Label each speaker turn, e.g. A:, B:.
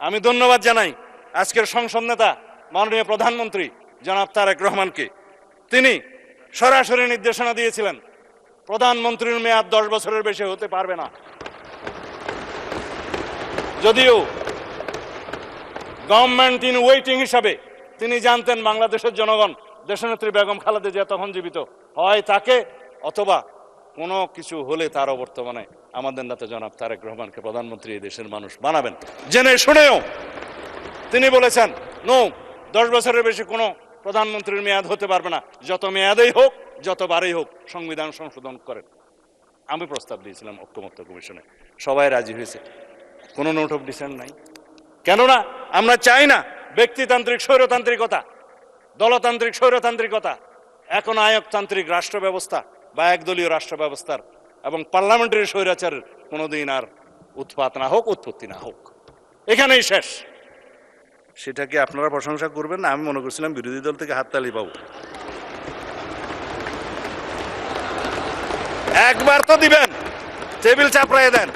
A: আমি ধন্যবাদ জানাই আজকের সংসদ নেতা মাননীয় প্রধানমন্ত্রী জনাব তারেক রহমানকে। তিনি সরাসরি নির্দেশনা দিয়েছিলেন প্রধানমন্ত্রীর মেয়াদ 10 বছরের বেশি হতে পারবে না। যদিও গভর্নমেন্ট ইন ওয়েটিং হিসাবে তিনি জানতেন বাংলাদেশের জনগণ দেশনেত্রী বেগম খালেদা জিয়া তখন জীবিত, হয় তাকে অথবা কোনো কিছু হলে তারও বর্তমানে আমাদের নেতা জনাব তারেক রহমানকে প্রধানমন্ত্রী এই দেশের মানুষ বানাবেন। জেনে শুনেও তিনি বলেছেন নো, 10 বছরের বেশি কোনো প্রধানমন্ত্রীর মেয়াদ হতে পারবে না, যত মেয়াদেই হোক যতবারই হোক সংবিধান সংশোধন করেন। আমি প্রস্তাব দিয়েছিলাম ঐক্যমত্য কমিশনে, সবাই রাজি হয়েছে, কোনো নোট অফ ডিসেন্ট নাই। কেননা আমরা চাই না ব্যক্তিতান্ত্রিক স্বৈরতান্ত্রিকতা, দলতান্ত্রিক স্বৈরতান্ত্রিকতা, এখন আয়কতান্ত্রিক রাষ্ট্র ব্যবস্থা বা একদলীয় রাষ্ট্র ব্যবস্থার এবং পার্লামেন্টারি স্বৈরাচারের কোনোদিন আর উৎপাত না হোক, উৎপত্তি না হোক, এখানেই শেষ। সেটাকে আপনারা প্রশংসা করবেন না, আমি মনে করছিলাম বিরোধী দল থেকে হাততালি পাবো। একবার তো দিবেন, টেবিল চাপড়াই দেন।